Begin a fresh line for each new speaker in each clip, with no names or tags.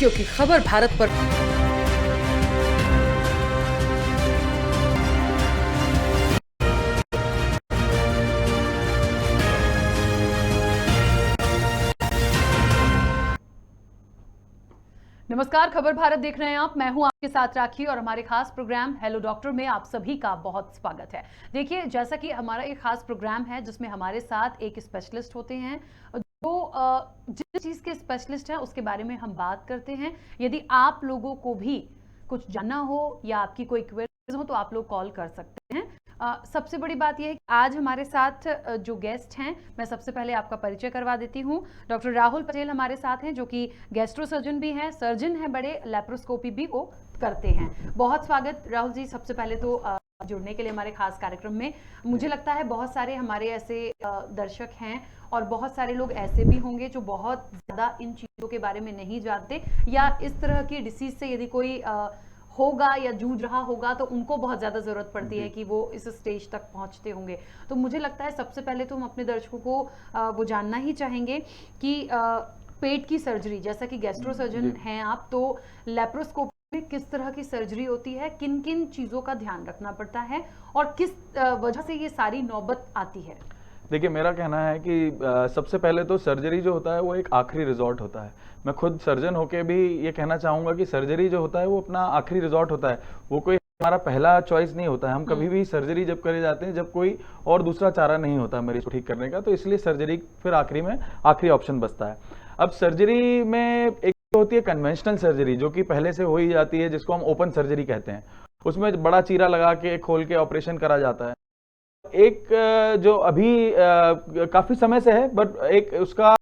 क्योंकि खबर भारत पर नमस्कार, खबर भारत देख रहे हैं आप। मैं हूं आपके साथ राखी और हमारे खास प्रोग्राम हेलो डॉक्टर में आप सभी का बहुत स्वागत है। देखिए, जैसा कि हमारा एक खास प्रोग्राम है जिसमें हमारे साथ एक स्पेशलिस्ट होते हैं जो जिस चीज़ के स्पेशलिस्ट हैं उसके बारे में हम बात करते हैं। यदि आप लोगों को भी कुछ जानना हो या आपकी कोई क्वेरीज हो तो आप लोग कॉल कर सकते हैं। सबसे बड़ी बात यह है कि आज हमारे साथ जो गेस्ट हैं, मैं सबसे पहले आपका परिचय करवा देती हूं। डॉक्टर राहुल पटेल हमारे साथ हैं, जो कि गैस्ट्रो सर्जन भी हैं, सर्जन हैं, बड़े लैप्रोस्कोपी भी वो करते हैं। बहुत स्वागत राहुल जी, सबसे पहले तो जुड़ने के लिए हमारे खास कार्यक्रम में। मुझे लगता है बहुत सारे हमारे ऐसे दर्शक हैं और बहुत सारे लोग ऐसे भी होंगे जो बहुत ज़्यादा इन चीज़ों के बारे में नहीं जानते, या इस तरह की डिसीज से यदि कोई होगा या जूझ रहा होगा तो उनको बहुत ज़्यादा ज़रूरत पड़ती है कि वो इस स्टेज तक पहुंचते होंगे। तो मुझे लगता है सबसे पहले तो हम अपने दर्शकों को वो जानना ही चाहेंगे कि पेट की सर्जरी, जैसा कि गैस्ट्रो सर्जन हैं आप, तो लैप्रोस्कोपी में किस तरह की सर्जरी होती है, किन किन चीज़ों का ध्यान रखना पड़ता है और किस वजह से ये सारी नौबत आती है?
देखिए, मेरा कहना है कि सबसे पहले तो सर्जरी जो होता है वो एक आखिरी रिजॉर्ट होता है। मैं खुद सर्जन होके भी ये कहना चाहूँगा कि सर्जरी जो होता है वो अपना आखिरी रिजॉर्ट होता है, वो कोई हमारा पहला चॉइस नहीं होता है। हम कभी भी सर्जरी जब करे जाते हैं जब कोई और दूसरा चारा नहीं होता मरीज को ठीक करने का, तो इसलिए सर्जरी फिर आखिरी में आखिरी ऑप्शन बचता है। अब सर्जरी में एक होती है कन्वेंशनल सर्जरी, जो कि पहले से हो ही जाती है, जिसको हम ओपन सर्जरी कहते हैं। उसमें बड़ा चीरा लगा के खोल के ऑपरेशन करा जाता है। एक जो अभी काफी समय से है, बट एक उसका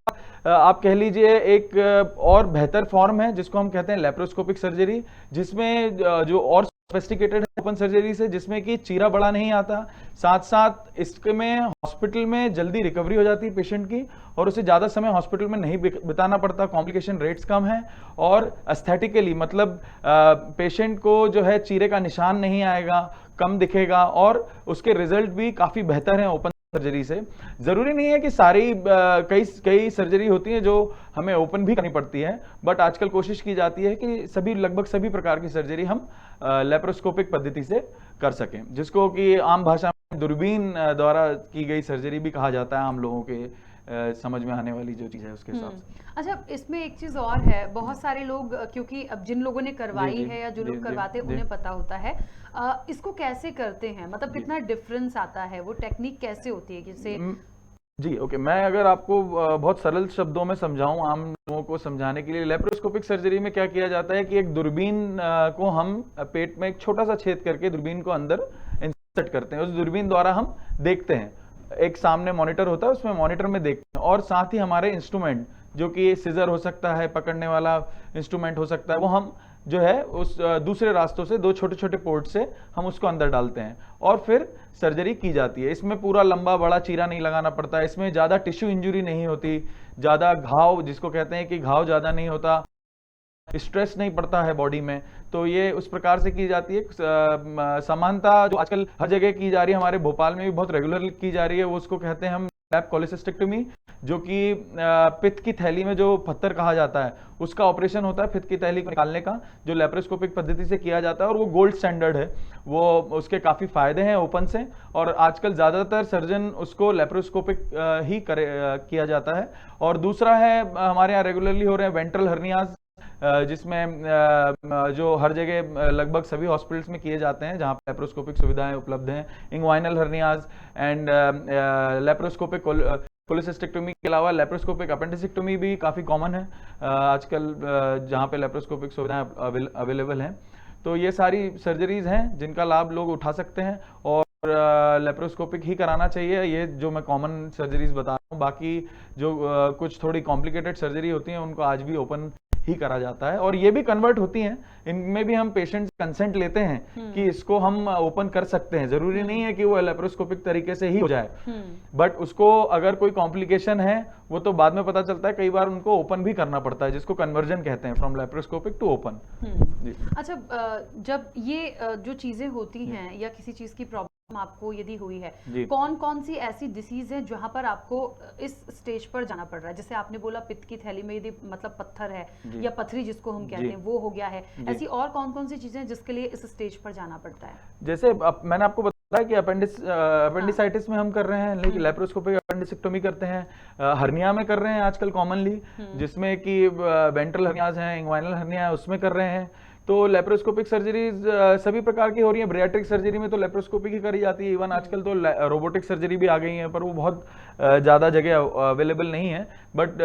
आप कह लीजिए एक और बेहतर फॉर्म है जिसको हम कहते हैं लैप्रोस्कोपिक सर्जरी, जिसमें जो और सोफिस्टिकेटेड है ओपन सर्जरी से, जिसमें कि चीरा बड़ा नहीं आता, साथ साथ इसमें हॉस्पिटल में जल्दी रिकवरी हो जाती है पेशेंट की और उसे ज़्यादा समय हॉस्पिटल में नहीं बिताना पड़ता, कॉम्प्लिकेशन रेट्स कम है और एस्थेटिकली मतलब पेशेंट को जो है चीरे का निशान नहीं आएगा, कम दिखेगा और उसके रिजल्ट भी काफ़ी बेहतर हैं ओपन सर्जरी से। जरूरी नहीं है कि सारी कई सर्जरी होती है जो हमें ओपन भी करनी पड़ती है, बट आजकल कोशिश की जाती है कि लगभग सभी प्रकार की सर्जरी हम लैप्रोस्कोपिक पद्धति से कर सकें, जिसको कि आम भाषा में दूरबीन द्वारा की गई सर्जरी भी कहा जाता है, आम लोगों के समझ में आने वाली जो चीज़ है उसके हिसाब से।
अच्छा, इसमें एक चीज और है, बहुत सारे लोग, क्योंकि अब जिन लोगों ने करवाई है या जो लोग करवाते हैं उन्हें पता होता है इसको कैसे करते हैं, मतलब कितना डिफरेंस आता है, वो टेक्निक कैसे होती है जिससे
जी ओके, मैं अगर आपको बहुत सरल शब्दों में समझाऊं आम लोगों को समझाने के लिए, लैप्रोस्कोपिक सर्जरी में क्या किया जाता है कि एक दूरबीन को हम पेट में एक छोटा सा छेद करके दूरबीन को अंदर इंसर्ट करते हैं। उस दूरबीन द्वारा हम देखते हैं, एक सामने मॉनिटर होता है, उसमें मॉनिटर में देखते हैं और साथ ही हमारे इंस्ट्रूमेंट, जो कि सीजर हो सकता है, पकड़ने वाला इंस्ट्रूमेंट हो सकता है, वो हम जो है उस दूसरे रास्तों से, दो छोटे छोटे पोर्ट से हम उसको अंदर डालते हैं और फिर सर्जरी की जाती है। इसमें पूरा लंबा बड़ा चीरा नहीं लगाना पड़ता, इसमें ज़्यादा टिश्यू इंजरी नहीं होती, ज़्यादा घाव, जिसको कहते हैं कि घाव ज़्यादा नहीं होता, स्ट्रेस नहीं पड़ता है बॉडी में। तो ये उस प्रकार से की जाती है। समानता जो आजकल हर जगह की जा रही है, हमारे भोपाल में भी बहुत रेगुलर की जा रही है, वो उसको कहते हैं हम लैप कोलेसिस्टेक्टोमी, जो कि पित्त की थैली में जो पत्थर कहा जाता है उसका ऑपरेशन होता है, पित्त की थैली को निकालने का, जो लैप्रोस्कोपिक पद्धति से किया जाता है और वो गोल्ड स्टैंडर्ड है। वो उसके काफ़ी फायदे हैं ओपन से, और आजकल ज़्यादातर सर्जन उसको लैप्रोस्कोपिक ही किया जाता है। और दूसरा है, हमारे यहाँ रेगुलरली हो रहे हैं वेंट्रल हर्नियाज, जिसमें जो हर जगह लगभग सभी हॉस्पिटल्स में किए जाते हैं जहाँ पर लैप्रोस्कोपिक सुविधाएं उपलब्ध हैं। Inguinal hernias and laparoscopic cholecystectomy के अलावा लैप्रोस्कोपिक अपेंडिसेक्टोमी भी काफ़ी कॉमन है आजकल, जहाँ पे लैप्रोस्कोपिक सुविधाएं अवेलेबल हैं। तो ये सारी सर्जरीज हैं जिनका लाभ लोग उठा सकते हैं और लैप्रोस्कोपिक ही कराना चाहिए। ये जो मैं कॉमन सर्जरीज बता रहा हूँ, बाकी जो कुछ थोड़ी कॉम्प्लिकेटेड सर्जरी होती हैं उनको आज भी ओपन ही करा जाता है और ये भी कन्वर्ट होती हैं। इनमें भी हम पेशेंट कंसेंट लेते हैं कि इसको हम ओपन कर सकते हैं, जरूरी नहीं है कि वो लैप्रोस्कोपिक तरीके से ही हो जाए, बट उसको अगर कोई कॉम्प्लिकेशन है वो तो बाद में पता चलता है, कई बार उनको ओपन भी करना पड़ता है, जिसको कन्वर्जन कहते हैं, फ्रॉम लैप्रोस्कोपिक टू ओपन।
अच्छा, जब ये जो चीजें होती हैं या किसी चीज की प्रॉब्लम आपको यदि हुई है,
जी।
कौन कौन सी ऐसी डिसीज है जहां पर आपको इस स्टेज पर जाना पड़ रहा है? जैसे आपने बोला पित्त की थैली में यदि मतलब पत्थर है
जी।
या पथरी जिसको हम कहते
जी।
हैं वो हो गया है,
जी।
ऐसी और कौन कौन सी चीजें हैं जिसके लिए इस स्टेज पर जाना पड़ता है?
जैसे मैंने आपको बताया कि
हाँ।
अपेंडिसाइटिस में हम कर रहे हैं, लेकिन लेप्रोस्कोपिक अपेंडिसेक्टोमी करते हैं, हर्निया में कर रहे हैं आजकल कॉमनली, जिसमें कि वेंट्रल हर्नियाज हैं, इंग्वाइनल हर्निया है, उसमें कर रहे हैं। तो लेप्रोस्कोपिक सर्जरीज सभी प्रकार की हो रही है। ब्रियाट्रिक सर्जरी में तो लेप्रोस्कोपिक ही करी जाती है, इवन आजकल तो रोबोटिक सर्जरी भी आ गई है, पर वो बहुत ज़्यादा जगह अवेलेबल नहीं है। बट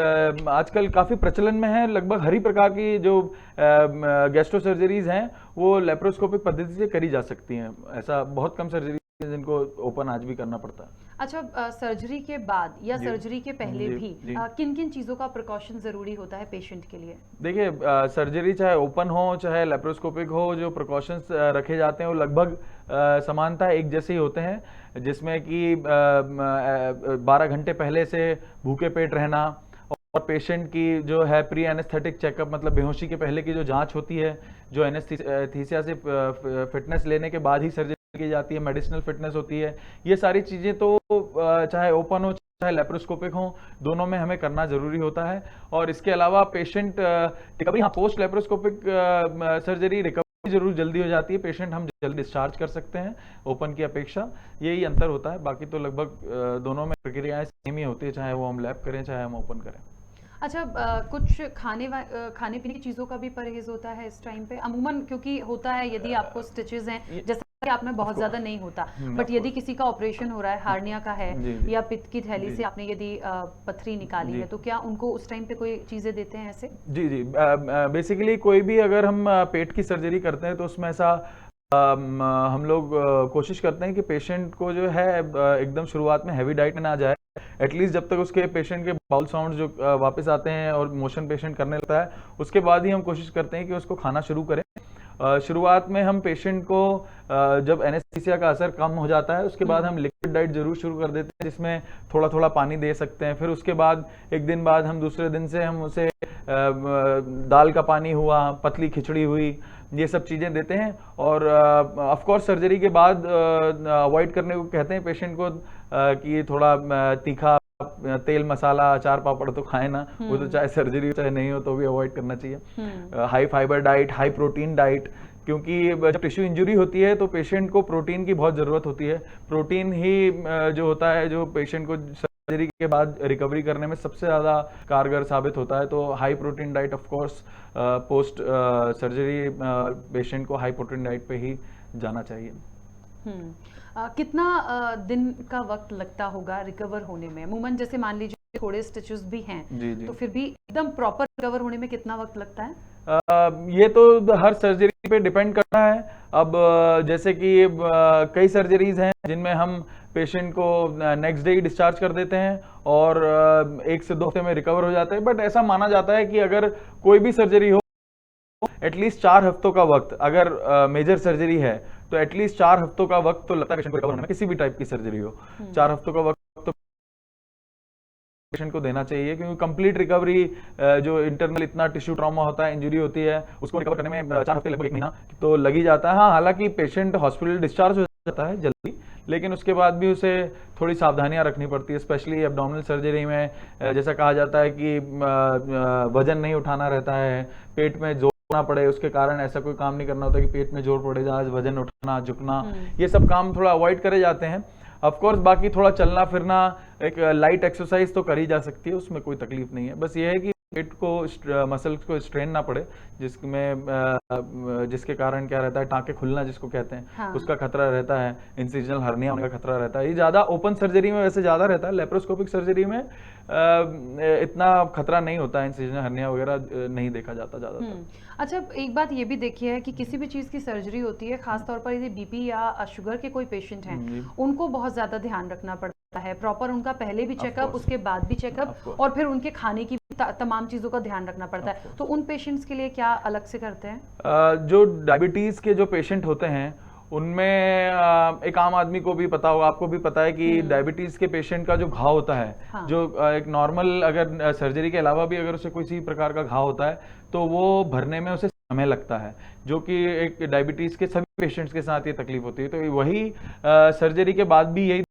आजकल काफ़ी प्रचलन में है, लगभग हर ही प्रकार की जो गैस्ट्रो सर्जरीज हैं वो लेप्रोस्कोपिक पद्धति से करी जा सकती हैं। ऐसा बहुत कम सर्जरी जिनको ओपन आज भी करना पड़ता है।
अच्छा, सर्जरी के बाद या
जी।
सर्जरी के पहले
जी।
भी
जी।
किन किन चीजों का प्रिकॉशन जरूरी होता है पेशेंट के लिए?
देखिए, सर्जरी चाहे ओपन हो चाहे लेप्रोस्कोपिक हो, जो प्रिकॉशंस रखे जाते हैं वो लगभग समानता एक जैसे ही होते हैं, जिसमें कि 12 घंटे पहले से भूखे पेट रहना, और पेशेंट की जो है प्री एनेस्थेटिक चेकअप, मतलब बेहोशी के पहले की जो जांच होती है, जो एनेस्थीसिया से फिटनेस लेने के बाद ही सर्जरी की जाती है, मेडिसिनल फिटनेस होती है, ये सारी चीज़ें तो चाहे ओपन हो चाहे लेप्रोस्कोपिक हो, दोनों में हमें करना जरूरी होता है। और इसके अलावा पेशेंट रिकवरी, हाँ, पोस्ट लेप्रोस्कोपिक सर्जरी रिकवरी जरूर जल्दी हो जाती है, पेशेंट हम जल्दी डिस्चार्ज कर सकते हैं ओपन की अपेक्षा, यही अंतर होता है। बाकी तो लगभग दोनों में प्रक्रियाएं सेम ही होती है, चाहे वो हम लैब करें चाहे हम ओपन करें।
अच्छा, कुछ खाने पीने की चीज़ों का भी परहेज होता है इस टाइम पे अमूमन, क्योंकि होता है यदि आपको स्टिचेस हैं, जैसा कि आप में बहुत ज़्यादा नहीं होता, बट यदि किसी का ऑपरेशन हो रहा है, हार्निया का है
जी।
या पित्त की थैली से आपने यदि पथरी निकाली
जी।
है, तो क्या उनको उस टाइम पे कोई चीज़ें देते हैं ऐसे?
जी। जी। बेसिकली कोई भी अगर हम पेट की सर्जरी करते हैं तो उसमें ऐसा हम लोग कोशिश करते हैं कि पेशेंट को जो है एकदम शुरुआत में हैवी डाइट में ना जाए, एटलीस्ट जब तक उसके पेशेंट के बाउल साउंड जो वापस आते हैं और मोशन पेशेंट करने लगता है, उसके बाद ही हम कोशिश करते हैं कि उसको खाना शुरू करें। शुरुआत में हम पेशेंट को जब एनेस्थीसिया का असर कम हो जाता है, उसके बाद हम लिक्विड डाइट जरूर शुरू कर देते हैं, जिसमें थोड़ा थोड़ा पानी दे सकते हैं। फिर उसके बाद एक दिन बाद हम दूसरे दिन से हम उसे दाल का पानी हुआ, पतली खिचड़ी हुई, ये सब चीज़ें देते हैं। और ऑफ कोर्स सर्जरी के बाद अवॉइड करने को कहते हैं पेशेंट को कि थोड़ा तीखा तेल मसाला अचार पापड़ तो खाए ना, वो तो चाहे सर्जरी हो चाहे नहीं हो तो भी अवॉइड करना चाहिए। High fibre diet, high protein diet, क्योंकि जब टिश्यू इंजरी होती है तो पेशेंट को प्रोटीन की बहुत ज़रूरत होती है। प्रोटीन ही जो होता है जो पेशेंट को सर्जरी के बाद रिकवरी करने में सबसे ज़्यादा कारगर साबित होता है। तो high protein diet of course post surgery patient को हाई प्रोटीन डाइट पे ही जाना चाहिए।
कितना दिन का वक्त लगता होगा रिकवर होने में? अमूमन जैसे मान लीजिए थोड़े स्टिचेस भी हैं,
जी। जी।
तो फिर भी एकदम प्रॉपर रिकवर होने में कितना वक्त लगता है?
ये तो हर सर्जरी पे डिपेंड करता है। अब जैसे कि कई सर्जरीज हैं जिनमें हम पेशेंट को नेक्स्ट डे ही डिस्चार्ज कर देते हैं और 1 से 2 हफ्ते में रिकवर हो जाते हैं। बट ऐसा माना जाता है कि अगर कोई भी सर्जरी हो, एटलीस्ट 4 हफ्तों का वक्त, अगर मेजर सर्जरी है तो एटलीस्ट 4 हफ्तों का वक्त तो लगता है पेशेंट को रिकवर होने में, किसी भी टाइप की सर्जरी हो। 4 हफ्तों का वक्त तो पेशेंट को देना चाहिए, क्योंकि कंप्लीट रिकवरी जो इंटरनल इतना टिश्यू ट्रॉमा होता है, इंजरी होती है, उसको रिकवर करने में 4 हफ्ते लगभग 1 महीना तो लग ही जाता है। हाँ, हालांकि पेशेंट हॉस्पिटल डिस्चार्ज हो जाता है जल्दी, लेकिन उसके बाद भी उसे थोड़ी सावधानियां रखनी पड़ती है, स्पेशली एब्डोमिनल सर्जरी में। जैसा कहा जाता है कि वजन नहीं उठाना रहता है, पेट में जोर ना पड़े, उसके कारण ऐसा कोई काम नहीं करना होता कि पेट में जोर पड़े, आज वजन उठाना, झुकना, ये सब काम थोड़ा अवॉइड करे जाते हैं। ऑफ कोर्स बाकी थोड़ा चलना फिरना, एक लाइट एक्सरसाइज तो करी जा सकती है, उसमें कोई तकलीफ नहीं है। बस ये है कि पेट को, मसल्स को स्ट्रेन ना पड़े, जिसके कारण क्या रहता है, टाँके खुलना जिसको कहते हैं,
हाँ।
उसका खतरा रहता है, इंसिजनल हर्निया होने का खतरा रहता है। ये ज़्यादा ओपन सर्जरी में वैसे ज़्यादा रहता है, लेप्रोस्कोपिक सर्जरी में इतना खतरा नहीं होता है, इंसिजनल हर्निया वगैरह नहीं देखा जाता ज़्यादातर।
अच्छा, एक बात ये भी देखी है कि किसी भी चीज़ की सर्जरी होती है, खासतौर पर यदि बीपी या शुगर के कोई पेशेंट हैं, उनको बहुत ज़्यादा ध्यान रखना पड़ता है, प्रॉपर उनका पहले भी चेकअप, उसके बाद भी चेकअप, और फिर उनके खाने की तमाम चीज़ों का ध्यान रखना पड़ता है। तो उन पेशेंट्स के लिए क्या अलग से करते हैं?
जो डायबिटीज़ के जो पेशेंट होते हैं उनमें एक आम आदमी को भी पता होगा, आपको भी पता है कि डायबिटीज के पेशेंट का जो घाव होता है,
हाँ।
जो एक नॉर्मल अगर सर्जरी के अलावा भी अगर उसे किसी प्रकार का घाव होता है तो वो भरने में उसे समय लगता है, जो कि एक डायबिटीज के सभी पेशेंट्स के साथ ये तकलीफ होती है। तो वही सर्जरी के बाद भी यही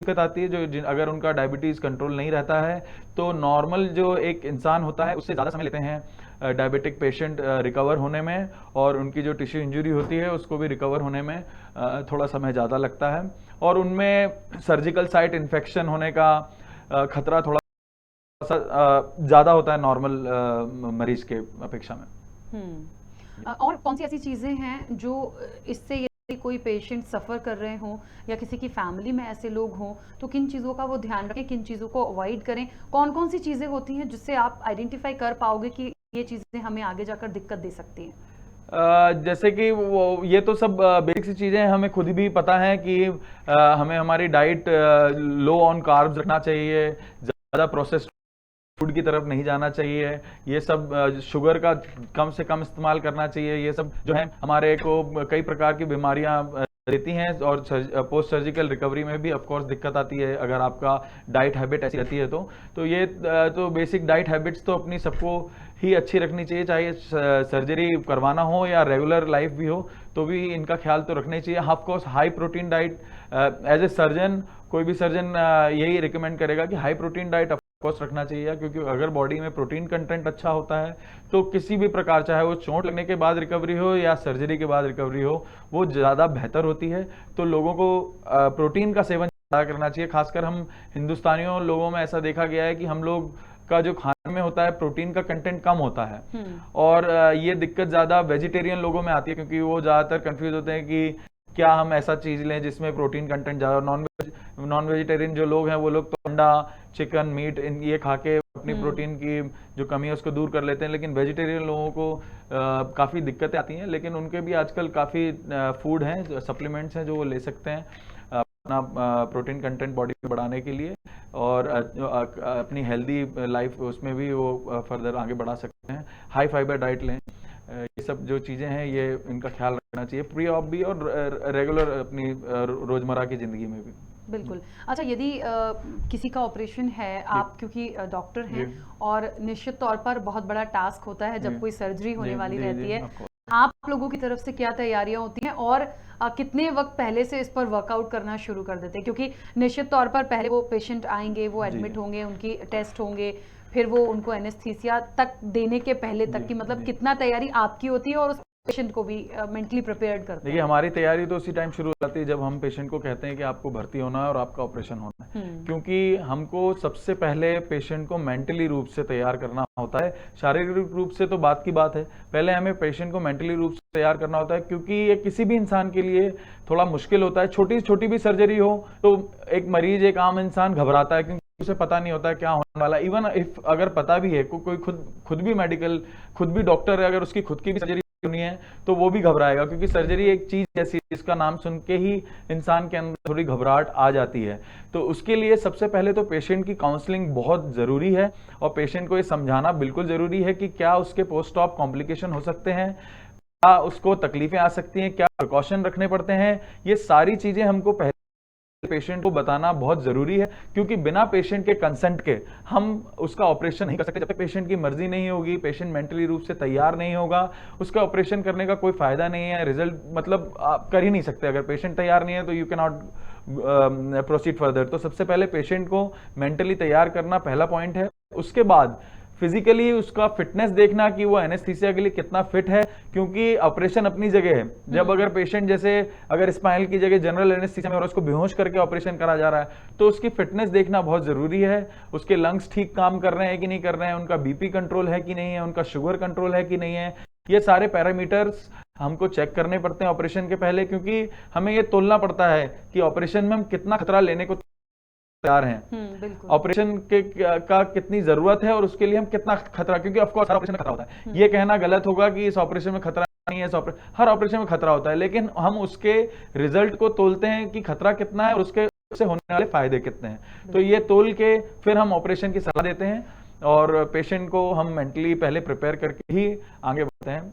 दिक्कत आती है, अगर उनका डायबिटीज कंट्रोल नहीं रहता है तो नॉर्मल जो एक इंसान होता है उससे ज़्यादा समय लेते हैं डायबिटिक पेशेंट रिकवर होने में, और उनकी जो टिश्यू इंजरी होती है उसको भी रिकवर होने में थोड़ा समय ज़्यादा लगता है, और उनमें सर्जिकल साइट इन्फेक्शन होने का खतरा थोड़ा सा ज़्यादा होता है नॉर्मल मरीज के अपेक्षा में।
और कौन सी ऐसी चीज़ें हैं जो इससे यदि कोई पेशेंट सफ़र कर रहे हों या किसी की फैमिली में ऐसे लोग हों तो किन चीज़ों का वो ध्यान रखें, किन चीज़ों को अवॉइड करें? कौन कौन सी चीज़ें होती हैं जिससे आप आइडेंटिफाई कर पाओगे कि ये चीज़ें हमें आगे जाकर दिक्कत दे सकती हैं?
जैसे कि वो ये तो सब बेसिक सी चीज़ें हमें खुद भी पता है कि हमें हमारी डाइट लो ऑन कार्ब्स रखना चाहिए, ज़्यादा प्रोसेस्ड फूड की तरफ नहीं जाना चाहिए, ये सब शुगर का कम से कम इस्तेमाल करना चाहिए। ये सब जो है हमारे को कई प्रकार की बीमारियां देती हैं, और पोस्ट सर्जिकल रिकवरी में भी ऑफ कोर्स दिक्कत आती है अगर आपका डाइट हैबिट ऐसी रहती है। तो ये तो बेसिक डाइट हैबिट्स तो अपनी सबको ही अच्छी रखनी चाहिए, चाहे सर्जरी करवाना हो या रेगुलर लाइफ भी हो तो भी इनका ख्याल तो रखना ही चाहिए। Of course high protein diet, as a surgeon कोई भी सर्जन यही रिकमेंड करेगा कि हाई प्रोटीन डाइट कोर्स रखना चाहिए, क्योंकि अगर बॉडी में प्रोटीन कंटेंट अच्छा होता है तो किसी भी प्रकार, चाहे वो चोट लगने के बाद रिकवरी हो या सर्जरी के बाद रिकवरी हो, वो ज़्यादा बेहतर होती है। तो लोगों को प्रोटीन का सेवन ज़्यादा करना चाहिए। खासकर हम हिंदुस्तानियों लोगों में ऐसा देखा गया है कि हम लोग का जो खाने में होता है प्रोटीन का कंटेंट कम होता है, और ये दिक्कत ज़्यादा वेजिटेरियन लोगों में आती है, क्योंकि वो ज़्यादातर कंफ्यूज होते हैं कि क्या हम ऐसा चीज़ लें जिसमें प्रोटीन कंटेंट ज़्यादा। नॉन वेजिटेरियन जो लोग हैं वो लोग तो अंडा, चिकन, मीट ये खा के अपनी प्रोटीन की जो कमी है उसको दूर कर लेते हैं, लेकिन वेजिटेरियन लोगों को काफ़ी दिक्कतें आती हैं। लेकिन उनके भी आजकल काफ़ी फूड हैं, सप्लीमेंट्स हैं जो वो ले सकते हैं अपना प्रोटीन कंटेंट बॉडी में बढ़ाने के लिए, और अपनी हेल्दी लाइफ उसमें भी वो फर्दर आगे बढ़ा सकते हैं। हाई फाइबर डाइट लें, ये सब जो चीज़ें हैं ये इनका ख्याल रखना चाहिए प्री ऑप भी और रेगुलर अपनी रोज़मर्रा की ज़िंदगी में भी।
बिल्कुल। अच्छा, यदि किसी का ऑपरेशन है, आप क्योंकि डॉक्टर हैं और निश्चित तौर पर बहुत बड़ा टास्क होता है जब कोई सर्जरी होने वाली रहती है, आप लोगों की तरफ से क्या तैयारियां होती हैं और कितने वक्त पहले से इस पर वर्कआउट करना शुरू कर देते हैं? क्योंकि निश्चित तौर पर पहले वो पेशेंट आएंगे, वो एडमिट होंगे, उनकी टेस्ट होंगे, फिर वो उनको एनेस्थीसिया तक देने के पहले तक की मतलब कितना तैयारी आपकी होती है और उस पेशेंट को भी मेंटली प्रिपेयर्ड करते हैं?
देखिए, हमारी तैयारी तो उसी टाइम शुरू हो जाती है जब हम पेशेंट को कहते हैं कि आपको भर्ती होना है और आपका ऑपरेशन होना है, क्योंकि हमको सबसे पहले पेशेंट को मेंटली रूप से तैयार करना होता है। शारीरिक रूप से तो बात की बात है, पहले हमें पेशेंट को मेंटली रूप से तैयार करना होता है, क्योंकि ये किसी भी इंसान के लिए थोड़ा मुश्किल होता है। छोटी छोटी भी सर्जरी हो तो एक मरीज, एक आम इंसान घबराता है, क्योंकि उसे पता नहीं होता है क्या होने वाला। इवन इफ अगर पता भी है, कोई खुद भी डॉक्टर है, अगर उसकी खुद की भी सर्जरी होनी है तो वो भी घबराएगा, क्योंकि सर्जरी एक चीज ऐसी जिसका नाम सुन के ही इंसान के अंदर थोड़ी घबराहट आ जाती है। तो उसके लिए सबसे पहले तो पेशेंट की काउंसलिंग बहुत जरूरी है, और पेशेंट को ये समझाना बिल्कुल जरूरी है कि क्या उसके पोस्ट ऑप कॉम्प्लिकेशन हो सकते हैं, क्या उसको तकलीफें आ सकती हैं, क्या प्रिकॉशन रखने पड़ते हैं। ये सारी चीजें हमको पहले पेशेंट को बताना बहुत जरूरी है, क्योंकि बिना पेशेंट के कंसेंट के हम उसका ऑपरेशन नहीं कर सकते। जब तक पेशेंट की मर्जी नहीं होगी, पेशेंट मेंटली रूप से तैयार नहीं होगा, उसका ऑपरेशन करने का कोई फायदा नहीं है। रिजल्ट मतलब आप कर ही नहीं सकते। अगर पेशेंट तैयार नहीं है तो you can not proceed further. तो सबसे पहले पेशेंट को मेंटली तैयार करना पहला पॉइंट है। उसके बाद फिजिकली उसका फिटनेस देखना कि वो एनेस्थीसिया के लिए कितना फिट है, क्योंकि ऑपरेशन अपनी जगह है। जब अगर पेशेंट जैसे अगर स्पाइनल की जगह जनरल एनेस्थीसिया में और उसको बेहोश करके ऑपरेशन करा जा रहा है तो उसकी फिटनेस देखना बहुत जरूरी है। उसके लंग्स ठीक काम कर रहे हैं कि नहीं कर रहे हैं, उनका बीपी कंट्रोल है कि नहीं है, उनका शुगर कंट्रोल है कि नहीं है। ये सारे पैरामीटर्स हमको चेक करने पड़ते हैं ऑपरेशन के पहले, क्योंकि हमें ये तोलना पड़ता है कि ऑपरेशन में हम कितना खतरा लेने को तैयार हैं, ऑपरेशन के का कितनी जरूरत है और उसके लिए हम कितना खतरा, क्योंकि ऑफ कोर्स हर ऑपरेशन में खतरा होता है। ये कहना गलत होगा कि इस ऑपरेशन में खतरा नहीं है, हर ऑपरेशन में खतरा होता है, लेकिन हम उसके रिजल्ट को तोलते हैं कि खतरा कितना है और उसके से होने वाले फायदे कितने हैं। तो ये तोल के फिर हम ऑपरेशन की सलाह देते हैं, और पेशेंट को हम मेंटली पहले प्रिपेयर करके ही आगे बढ़ते हैं।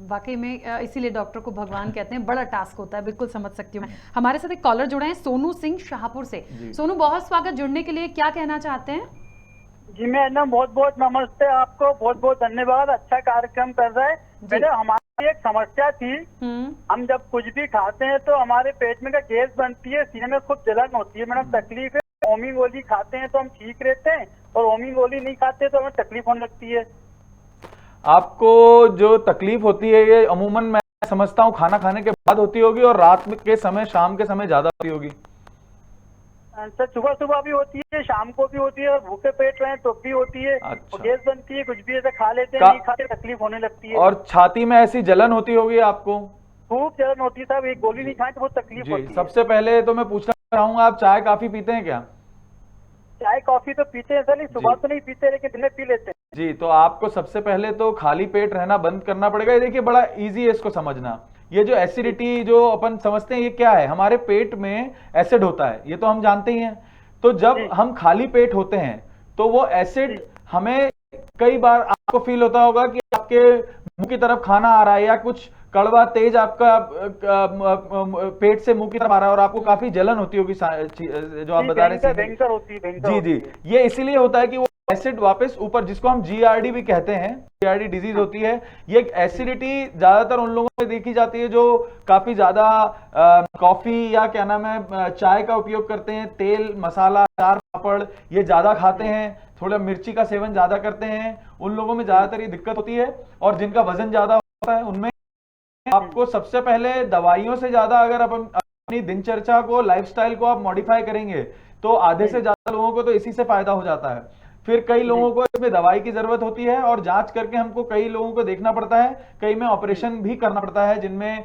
वाकई में इसीलिए डॉक्टर को भगवान कहते हैं, बड़ा टास्क होता है। बिल्कुल समझ सकती हूँ। हमारे साथ एक कॉलर जुड़े हैं सोनू सिंह शाहपुर से। सोनू, बहुत स्वागत जुड़ने के लिए, क्या कहना चाहते हैं?
जी मैडम, बहुत बहुत नमस्ते आपको, बहुत बहुत धन्यवाद, अच्छा कार्यक्रम कर रहे हैं। मैडम हमारी एक समस्या थी, हम जब कुछ भी खाते हैं तो हमारे पेट में का गैस बनती है, सीने में खूब जलन होती है मैडम, तकलीफ है। ओमी गोली खाते हैं तो हम ठीक रहते हैं, और ओमी गोली नहीं खाते तो हमें तकलीफ होने लगती है।
आपको जो तकलीफ होती है ये अमूमन मैं समझता हूँ खाना खाने के बाद होती होगी और रात के समय, शाम के समय ज्यादा होती होगी।
सर सुबह सुबह भी होती है, शाम को भी होती है, और भूखे पेट रहे तो भी होती है।
अच्छा।
और गैस बनती है, कुछ भी ऐसा खा लेते हैं, नहीं खाते तकलीफ होने लगती है।
और छाती में ऐसी जलन होती होगी आपको?
खूब जलन होती है साहब, एक गोली नहीं खाए तो बहुत तकलीफ होती है।
सबसे पहले तो मैं पूछना चाहूंगा, आप चाय काफी पीते हैं क्या?
चाय कॉफी तो पीते हैं सर, नहीं सुबह तो नहीं पीते, लेकिन दिन में पी लेते हैं।
जी, तो आपको सबसे पहले तो खाली पेट रहना बंद करना पड़ेगा। ये देखिए बड़ा इजी है इसको समझना। ये जो एसिडिटी जो अपन समझते हैं ये क्या है, हमारे पेट में एसिड होता है, ये तो हम जानते ही हैं। तो जब हम खाली पेट होते हैं तो वो एसिड हमें, कई बार आपको फील होता होगा कि आपके मुंह की तरफ खाना आ रहा है या कुछ कड़वा तेज आपका पेट से मुंह की तरफ आ रहा है और आपको काफी जलन होती होगी, जो आप बता रहे हैं। जी जी, ये इसीलिए होता है कि वो एसिड वापस ऊपर, जिसको हम जीआरडी भी कहते हैं, जीआरडी डिजीज होती है। ये एसिडिटी ज्यादातर उन लोगों में देखी जाती है जो काफी ज्यादा कॉफी या क्या नाम है चाय का उपयोग करते हैं, तेल मसाला अचार पापड़ ये ज्यादा खाते हैं, थोड़ा मिर्ची का सेवन ज्यादा करते हैं, उन लोगों में ज्यादातर ये दिक्कत होती है। और जिनका वजन ज्यादा होता है उनमें आपको सबसे पहले दवाइयों से ज्यादा, अगर अपन अपनी दिनचर्या को, लाइफस्टाइल को आप मॉडिफाई करेंगे तो आधे से ज्यादा लोगों को तो इसी से फायदा हो जाता है। फिर कई लोगों को इसमें दवाई की जरूरत होती है और जांच करके हमको कई लोगों को देखना पड़ता है, कई में ऑपरेशन भी करना पड़ता है, जिनमें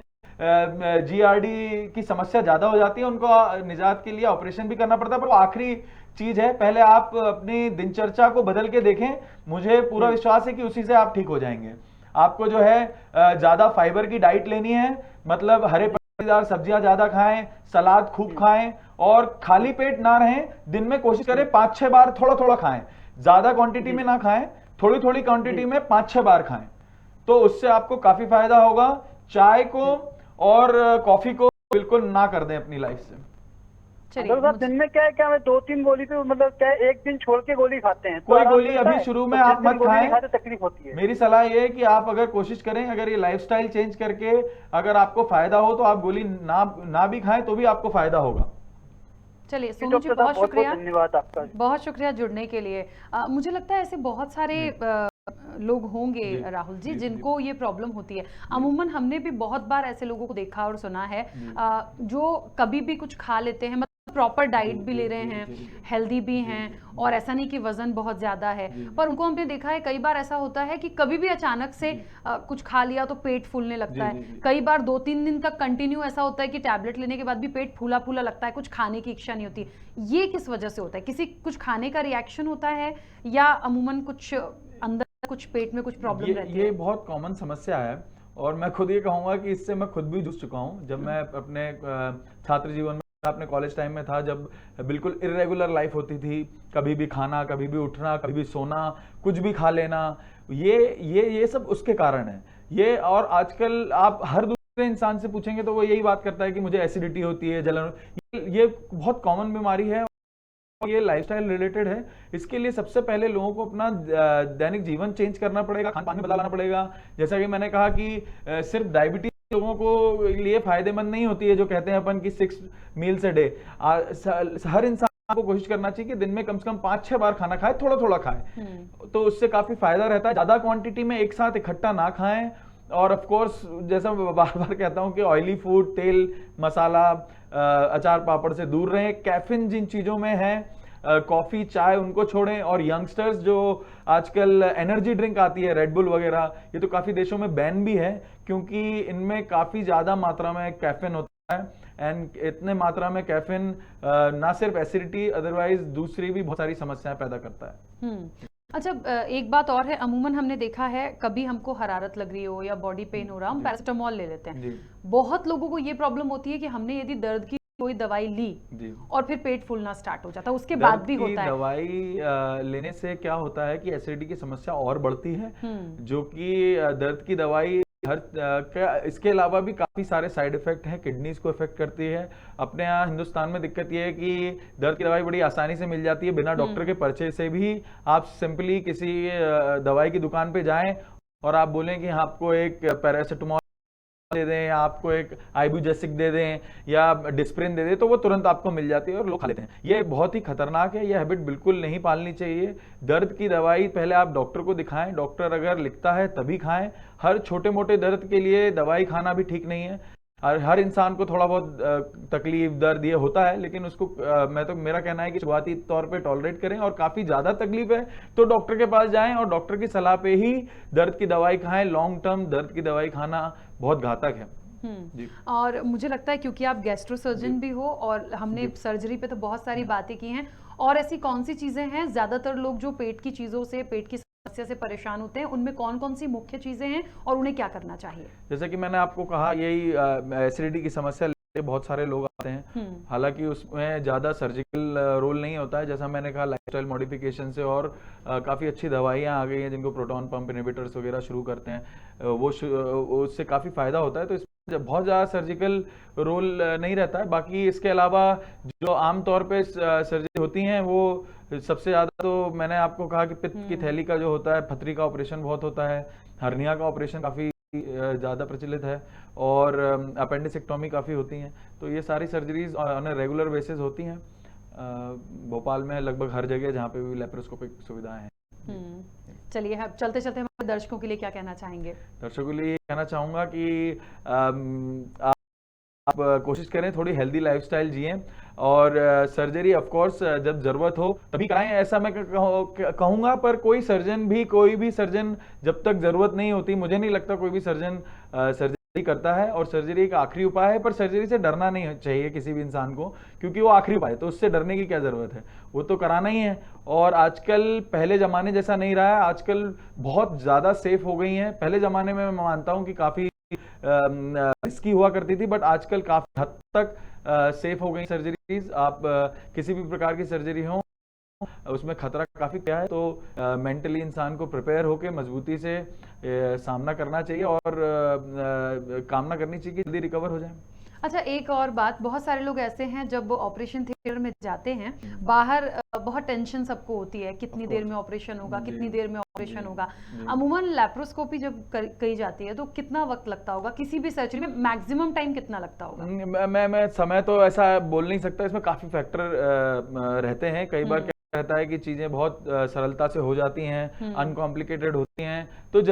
जीआरडी की समस्या ज्यादा हो जाती है, उनको निजात के लिए ऑपरेशन भी करना पड़ता है। पर वो आखिरी चीज है, पहले आप अपनी दिनचर्या को बदल के देखें, मुझे पूरा विश्वास है कि उसी से आप ठीक हो जाएंगे। आपको जो है ज्यादा फाइबर की डाइट लेनी है, मतलब हरे पत्तेदार सब्जियां ज्यादा खाएं, सलाद खूब खाएं, और खाली पेट ना रहें। दिन में कोशिश करें 5-6 बार थोड़ा थोड़ा खाएं, ज्यादा क्वांटिटी में ना खाएं, थोड़ी थोड़ी क्वांटिटी में 5-6 बार खाएं, तो उससे आपको काफी फायदा होगा। चाय को और कॉफी को बिल्कुल ना कर दें अपनी लाइफ से।
चलिए दिन में क्या है, क्या हमें 2-3 गोली पे, मतलब क्या है, एक दिन छोड़ के गोली खाते हैं,
कोई गोली अभी शुरू में आप मत खाएं,
तकलीफ होती है।
मेरी सलाह ये है कि आप अगर कोशिश करें, अगर ये लाइफस्टाइल चेंज करके अगर आपको फायदा हो तो आप गोली ना भी खाएं तो भी आपको फायदा होगा।
चलिए सोनू जी, बहुत शुक्रिया,
धन्यवाद आपका,
बहुत शुक्रिया जुड़ने के लिए। मुझे लगता है ऐसे बहुत सारे लोग होंगे राहुल जी जिनको ये प्रॉब्लम होती है। अमूमन हमने भी बहुत बार ऐसे लोगों को देखा और सुना है जो कभी भी कुछ खा लेते हैं, प्रॉपर डाइट भी ले रहे हैं, हेल्दी भी हैं, और ऐसा नहीं कि वजन बहुत ज़्यादा है, पर उनको हमने देखा है कई बार ऐसा होता है कि कभी भी अचानक से कुछ खा लिया तो पेट फूलने लगता है। कई बार 2-3 दिन तक कंटिन्यू ऐसा होता है कि टैबलेट लेने के बाद भी पेट फूला फूला लगता है, कुछ खाने की इच्छा नहीं होती। ये किस वजह से होता है? किसी कुछ खाने का रिएक्शन होता है या अमूमन कुछ अंदर कुछ पेट में कुछ प्रॉब्लम रहती है?
ये बहुत कॉमन समस्या है और मैं खुद ये कहूँगा कि इससे मैं खुद भी जूझ चुका हूँ। जब मैं अपने छात्र जीवन में, अपने कॉलेज टाइम में था, जब बिल्कुल इरेगुलर लाइफ होती थी, कभी भी खाना, कभी भी उठना, कभी भी सोना, कुछ भी खा लेना, ये सब उसके कारण है ये। और आजकल आप हर दूसरे इंसान से पूछेंगे तो वो यही बात करता है कि मुझे एसिडिटी होती है, जलन। ये बहुत कॉमन बीमारी है, ये लाइफस्टाइल रिलेटेड है। इसके लिए सबसे पहले लोगों को अपना दैनिक जीवन चेंज करना पड़ेगा, खान पान में बदलाव लाना पड़ेगा। जैसा कि मैंने कहा कि सिर्फ डायबिटीज लोगों को लिए फायदेमंद नहीं होती है, जो कहते हैं अपन की 6 मील्स अ डे। हर इंसान को कोशिश करना चाहिए कि दिन में कम से कम 5-6 बार खाना खाए, थोड़ा थोड़ा खाए, तो उससे काफी फायदा रहता है। ज्यादा क्वांटिटी में एक साथ इकट्ठा ना खाएं। और ऑफ कोर्स जैसा मैं बार बार कहता हूं कि ऑयली फूड, तेल मसाला अचार पापड़ से दूर रहें। कैफीन जिन चीजों में है, कॉफी चाय, उनको छोड़ें। और यंगस्टर्स जो आजकल एनर्जी ड्रिंक आती है, रेड बुल वगैरह, ये तो काफी देशों में बैन भी है क्योंकि इनमें काफी ज्यादा मात्रा में कैफीन होता है। एंड इतने मात्रा में कैफीन ना सिर्फ एसिडिटी, अदरवाइज दूसरी भी बहुत सारी समस्याएं पैदा करता है।
अच्छा, एक बात और है, अमूमन हमने देखा है कभी हमको हरारत लग रही हो या बॉडी पेन हो रहा, हम पैरासिटामोल ले लेते हैं। बहुत लोगों को ये प्रॉब्लम होती है कि हमने यदि दर्द की कोई दवाई ली और फिर पेट फूलना स्टार्ट हो जाता है, उसके बाद भी होता है।
दवाई लेने से क्या होता है कि एसिडिटी की समस्या और बढ़ती है, जो कि दर्द की दवाई इसके अलावा भी काफ़ी सारे साइड इफेक्ट हैं, किडनीज को इफेक्ट करती है। अपने यहाँ हिंदुस्तान में दिक्कत ये है कि दर्द की दवाई बड़ी आसानी से मिल जाती है, बिना डॉक्टर के पर्चे से भी। आप सिंपली किसी दवाई की दुकान पे जाएं और आप बोलें कि आपको एक पैरासिटामोल दे दें या आपको एक आइबुजेसिक दे दें या डिस्प्रिन दे दें, तो वो तुरंत आपको मिल जाती है और लोग खा लेते हैं। ये बहुत ही खतरनाक है, ये हैबिट बिल्कुल नहीं पालनी चाहिए। दर्द की दवाई पहले आप डॉक्टर को दिखाएं, डॉक्टर अगर लिखता है तभी खाएं। हर छोटे मोटे दर्द के लिए दवाई खाना भी ठीक नहीं है। और हर इंसान को थोड़ा बहुत तकलीफ दर्द ये होता है, लेकिन उसको मेरा कहना है कि शुरुआती तौर पे टॉलरेट करें, और काफी ज्यादा तकलीफ है तो डॉक्टर के पास जाएं और डॉक्टर की सलाह पे ही दर्द की दवाई खाएं। लॉन्ग टर्म दर्द की दवाई खाना बहुत घातक है। जी।
और मुझे लगता है क्योंकि आप गैस्ट्रो सर्जन भी हो और हमने सर्जरी पे तो बहुत सारी बातें की हैं, और ऐसी कौन सी चीजें हैं, ज्यादातर लोग जो पेट की चीजों से, पेट की समस्या से परेशान होते हैं, उनमें कौन कौन सी मुख्य चीजें हैं और उन्हें क्या करना चाहिए?
जैसे कि मैंने आपको कहा, यही एसिडिटी की समस्या लेके बहुत सारे लोग आते हैं। हालांकि उसमें ज्यादा सर्जिकल रोल नहीं होता है, जैसा मैंने कहा लाइफस्टाइल मॉडिफिकेशन से और काफी अच्छी दवाइयां आ गई हैं जिनको प्रोटॉन पंप इनहिबिटर्स वगैरह शुरू करते हैं, उससे काफी फायदा होता है। तो इसमें बहुत ज्यादा सर्जिकल रोल नहीं रहता है। बाकी इसके अलावा जो आमतौर पे सर्जरी होती हैं, वो सबसे ज्यादा तो मैंने आपको कहा कि पित्त की थैली का जो होता है, पथरी का ऑपरेशन बहुत होता है, हर्निया का ऑपरेशन काफी ज़्यादा प्रचलित है, और अपेंडिसेक्टोमी काफ़ी होती हैं। तो ये सारी surgeries on a regular basis होती हैं भोपाल में लगभग हर जगह जहाँ पे भी लेप्रोस्कोपिक सुविधाएं हैं।
चलिए, अब चलते चलते हमारे दर्शकों के लिए क्या कहना चाहेंगे?
दर्शकों के लिए कहना चाहूँगा कि आप कोशिश करें थोड़ी हेल्दी लाइफस्टाइल जिएं, और सर्जरी ऑफ कोर्स जब जरूरत हो तभी कराएं, ऐसा मैं कहूँगा। पर कोई भी सर्जन जब तक जरूरत नहीं होती, मुझे नहीं लगता कोई भी सर्जन सर्जरी करता है। और सर्जरी एक आखिरी उपाय है, पर सर्जरी से डरना नहीं चाहिए किसी भी इंसान को, क्योंकि वो आखिरी उपाय है, तो उससे डरने की क्या जरूरत है, वो तो कराना ही है। और आजकल पहले जमाने जैसा नहीं रहा है, आजकल बहुत ज्यादा सेफ हो गई हैं। पहले जमाने में मैं मानता हूँ कि काफी रिस्की हुआ करती थी, बट आजकल काफी हद तक सेफ हो गई सर्जरीज। आप किसी भी प्रकार की सर्जरी हो, उसमें खतरा काफी क्या है, तो मेंटली इंसान को प्रिपेयर होकर मजबूती से सामना करना चाहिए, और कामना करनी चाहिए कि जल्दी रिकवर हो जाए।
अच्छा, एक और बात, बहुत सारे लोग ऐसे हैं जब ऑपरेशन थिएटर में जाते हैं, बाहर बहुत टेंशन सबको होती है, कितनी देर में ऑपरेशन होगा, कितनी देर में ऑपरेशन होगा। अमूमन लैप्रोस्कोपी जब की जाती है तो कितना वक्त लगता होगा? किसी भी सर्जरी में मैक्सिमम टाइम कितना लगता होगा?
मैं समय तो ऐसा बोल नहीं सकता, इसमें काफी फैक्टर रहते हैं। कई बार क्या रहता है कि चीजें बहुत सरलता से हो जाती हैं, अनकॉम्प्लिकेटेड होती हैं, तो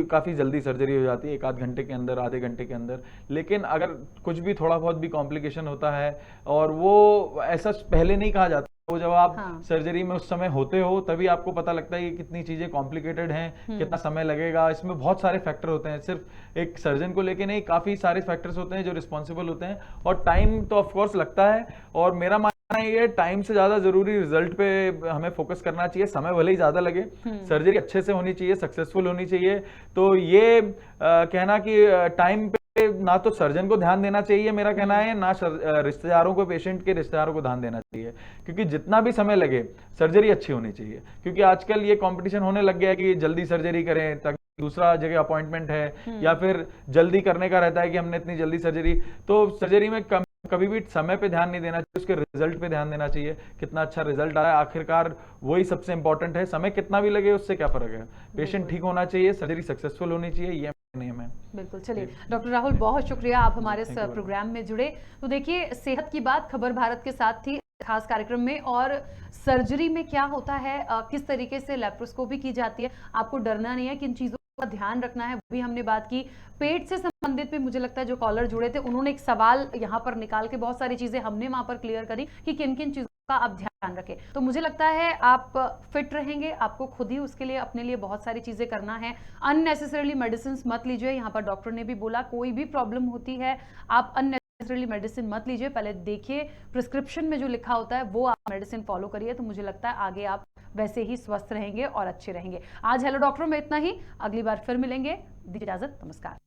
काफी जल्दी सर्जरी हो जाती है, 1 आध घंटे के अंदर, आधे घंटे के अंदर। लेकिन अगर कुछ भी थोड़ा बहुत भी कॉम्प्लिकेशन होता है, और वो ऐसा पहले नहीं कहा जाता, वो जब आप सर्जरी में उस समय होते हो तभी आपको पता लगता है कि कितनी चीजें कॉम्प्लिकेटेड हैं, कितना समय लगेगा। इसमें बहुत सारे फैक्टर होते हैं, सिर्फ एक सर्जन को लेके नहीं, काफी सारे फैक्टर्स होते हैं जो रिस्पॉन्सिबल होते हैं, और टाइम तो ऑफ कोर्स लगता है। और मेरा मानना है ये टाइम से ज्यादा जरूरी रिजल्ट पे हमें फोकस करना चाहिए। समय भले ही ज्यादा लगे, सर्जरी अच्छे से होनी चाहिए, सक्सेसफुल होनी चाहिए। तो ये कहना कि टाइम ना तो सर्जन को ध्यान देना चाहिए, मेरा कहना है, ना रिश्तेदारों को, पेशेंट के रिश्तेदारों को ध्यान देना चाहिए, क्योंकि जितना भी समय लगे सर्जरी अच्छी होनी चाहिए। क्योंकि आजकल ये कंपटीशन होने लग गया है कि जल्दी सर्जरी करें ताकि दूसरा जगह अपॉइंटमेंट है, या फिर जल्दी करने का रहता है कि हमने इतनी जल्दी सर्जरी। तो सर्जरी में कभी भी समय पे ध्यान नहीं देना चाहिए, उसके रिजल्ट पे ध्यान देना चाहिए, कितना अच्छा रिजल्ट आ रहा है। आखिरकार वही सबसे इंपॉर्टेंट है, समय कितना भी लगे उससे क्या फर्क है। पेशेंट ठीक होना चाहिए, सर्जरी सक्सेसफुल होनी चाहिए, ये नियम है।
बिल्कुल। चलिए डॉक्टर राहुल, बहुत शुक्रिया, आप हमारे इस प्रोग्राम में जुड़े। तो देखिए, सेहत की बात खबर भारत के साथ थी खास कार्यक्रम में, और सर्जरी में क्या होता है, किस तरीके से लेप्रोस्कोपी की जाती है, आपको डरना नहीं है, किन चीजों का ध्यान रखना है, वो भी हमने बात की। पेट से संबंधित भी मुझे लगता है जो कॉलर जुड़े थे उन्होंने एक सवाल यहाँ पर निकाल के बहुत सारी चीजें हमने वहां पर क्लियर करी कि किन किन चीजों का आप ध्यान रखें। तो मुझे लगता है आप फिट रहेंगे, आपको खुद ही उसके लिए अपने लिए बहुत सारी चीजें करना है। अननेसेसरली मेडिसिन मत लीजिए, यहाँ पर डॉक्टर ने भी बोला कोई भी प्रॉब्लम होती है आप अननेसेसरली मेडिसिन मत लीजिए, पहले देखिए प्रिस्क्रिप्शन में जो लिखा होता है वो आप मेडिसिन फॉलो करिए, तो मुझे लगता है आगे आप वैसे ही स्वस्थ रहेंगे और अच्छे रहेंगे। आज हेलो डॉक्टर में इतना ही, अगली बार फिर मिलेंगे, दीजिए इजाजत, नमस्कार।